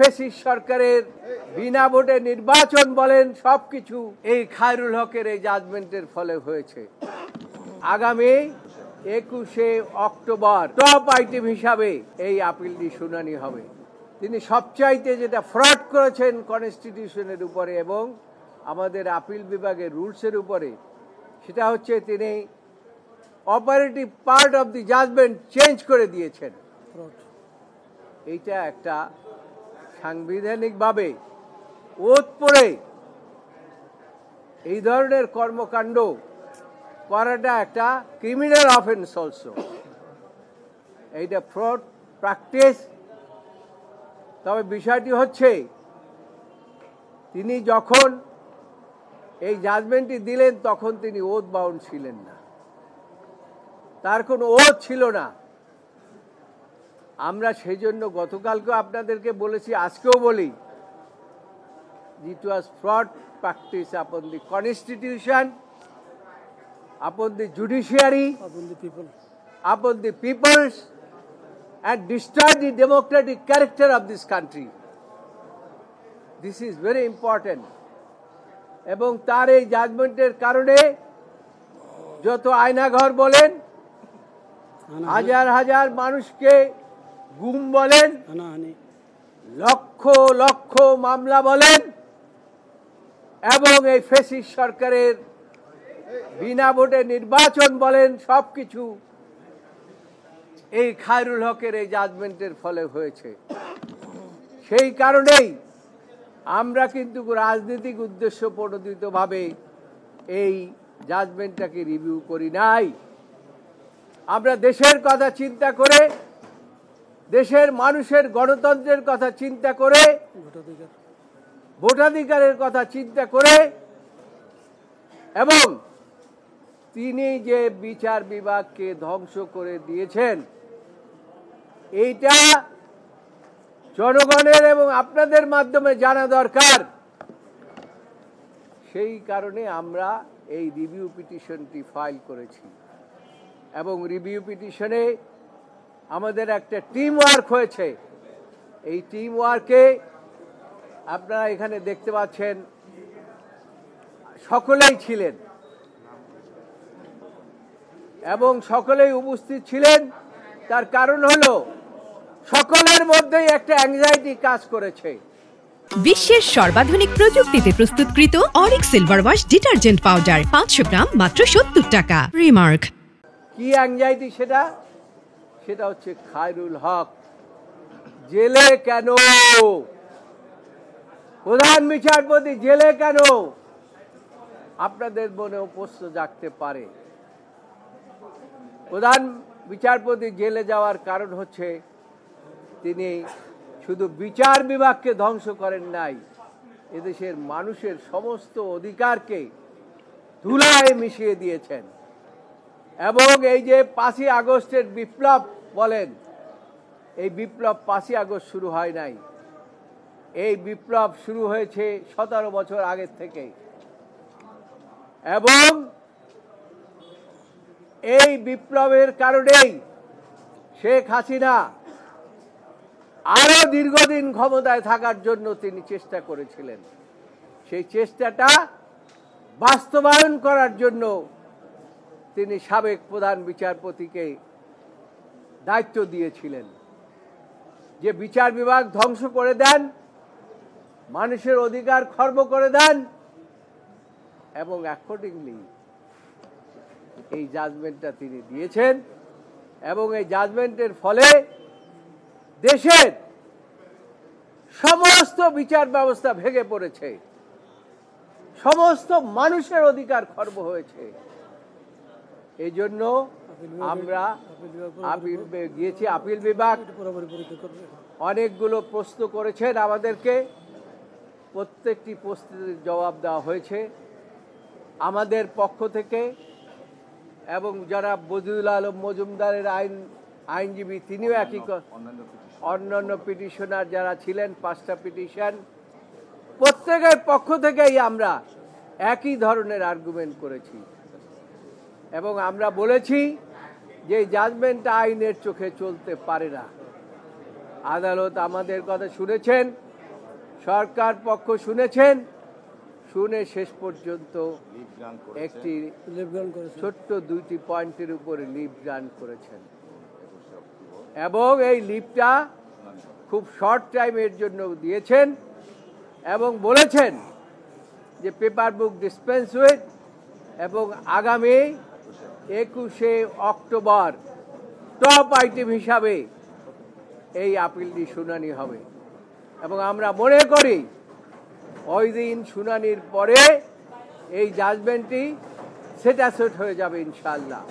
Fascist সরকারের বিনা ভোটে নির্বাচন বলেন সবকিছু এই খায়রুল হকের এই জাজমেন্টের ফলে হয়েছে। আগামী 21শে অক্টোবর টপ আইটেম হিসাবে এই আপিলটি শুনানি হবে। তিনি সবচাইতে যেটা ফ্রড করেছেন কনস্টিটিউশনের উপরে এবং আমাদের আপিল বিভাগের রুলসের উপরে, সেটা হচ্ছে তিনি operative part of the judgment change করে দিয়েছেন। এইটা একটা সাংবিধানিকভাবে ওত পড়ে এই ধরনের কর্মকাণ্ড করাটা একটা ক্রিমিনাল অফেন্স অলসো। এইটা ফ্রড প্র্যাকটিস। তবে বিষয়টি হচ্ছে তিনি যখন এই জাজমেন্টটি দিলেন তখন তিনি ওথ বাউন্ড ছিলেন না, তার কোনো ওথ ছিল না। আমরা সেই জন্য গতকালকেও আপনাদেরকে বলেছি, আজকেও বলি, ইট ওয়াজ ফ্রড প্র্যাকটিস আপন the constitution, upon the judiciary, upon the peoples, and destroy the democratic character of this country. This is very important. এবং তার এই জাজমেন্টের কারণে যত আয়নাঘর বলেন, হাজার হাজার মানুষকে গুম বলেন, লক্ষ লক্ষ মামলা বলেন, এবং এই ফ্যাসিস্ট সরকারের বিনা ভোটে নির্বাচন বলেন সবকিছু এই খায়রুল হকের এই জাজমেন্টের ফলে হয়েছে। সেই কারণেই আমরা কিন্তু রাজনৈতিক উদ্দেশ্য প্রণোদিতভাবে এই জাজমেন্টটাকে রিভিউ করি নাই। আমরা দেশের কথা চিন্তা করে, দেশের মানুষের গণতন্ত্রের কথা চিন্তা করে, ভোটাধিকারের কথা চিন্তা করে, এবং তিনি যে বিচার বিভাগকে ধ্বংস করে দিয়েছেন এইটা জনগণের এবং আপনাদের মাধ্যমে জানা দরকার। সেই কারণে আমরা এই রিভিউ পিটিশনটি ফাইল করেছি এবং রিভিউ পিটিশনে আমাদের একটা টিম ওয়ার্ক হয়েছে। এই টিম ওয়ার্কে আপনারা এখানে দেখতে পাচ্ছেন সকলেই ছিলেন এবং সকলেই উপস্থিত ছিলেন। তার কারণ হলো সকলের মধ্যেই একটা অ্যাংজাইটি কাজ করেছে। বিশ্বের সর্বাধুনিক প্রযুক্তিতে প্রস্তুতকৃত Arik silver wash detergent powder 500 গ্রাম মাত্র 70 টাকা। রিমার্ক। কি অ্যাংজাইটি সেটা? সেটা হচ্ছে খায়রুল হক জেলে কেন, প্রধান বিচারপতি জেলে কেন, আপনাদের মনেও প্রশ্ন জাগতে পারে। প্রধান বিচারপতি জেলে যাওয়ার কারণ হচ্ছে তিনি শুধু বিচার বিভাগকে ধ্বংস করেন নাই, এদেশের মানুষের সমস্ত অধিকারকে ধুলায় মিশিয়ে দিয়েছেন। এবং এই যে 5ই আগস্টের বিপ্লব বলেন, এই বিপ্লব 5ই আগস্ট শুরু হয় নাই, এই বিপ্লব শুরু হয়েছে 17 বছর আগের থেকে। এবং এই বিপ্লবের কারণেই শেখ হাসিনা আরো দীর্ঘদিন ক্ষমতায় থাকার জন্য তিনি চেষ্টা করেছিলেন। সেই চেষ্টাটা বাস্তবায়ন করার জন্য তিনি সাবেক প্রধান বিচারপতিকে দায়িত্ব দিয়েছিলেন যে বিচার বিভাগ ধ্বংস করে দেন, মানুষের অধিকার খর্ব করে দেন, এবং অ্যাকর্ডিংলি এই জাজমেন্টটা তিনি দিয়েছেন। এবং এই জাজমেন্টের ফলে দেশের সমস্ত বিচার ব্যবস্থা ভেঙে পড়েছে, সমস্ত মানুষের অধিকার খর্ব হয়েছে। এই জন্য আমরা গিয়েছি। আপিল বিভাগ অনেকগুলো প্রশ্ন করেছেন আমাদেরকে, প্রত্যেকটি প্রশ্নের জবাব দেওয়া হয়েছে আমাদের পক্ষ থেকে। এবং যারা বদিউল আলম মজুমদারের আইনজীবী তিনিও একই, অন্যান্য পিটিশনার যারা ছিলেন 5টা পিটিশন, প্রত্যেকের পক্ষ থেকেই আমরা একই ধরনের আর্গুমেন্ট করেছি। এবং আমরা বলেছি যে জাজমেন্ট আইনের চোখে চলতে পারে না। আদালত আমাদের কথা শুনেছেন সরকার পক্ষ শুনেছেন, শুনে শেষ পর্যন্ত একটি ছোট্ট 2টি পয়েন্টের উপরে লিভ গ্রান্ট করেছেন এবং এই লিভটা খুব শর্ট টাইমের জন্য দিয়েছেন এবং বলেছেন যে পেপার বুক ডিসপেন্স উইথ এবং আগামী 21শে অক্টোবর টপ আইটেম হিসাবে এই আপিলটি শুনানি হবে এবং আমরা মনে করি ওই দিন শুনানির পরে এই জাজমেন্টটি সেটাসেট হয়ে যাবে ইনশাআল্লাহ।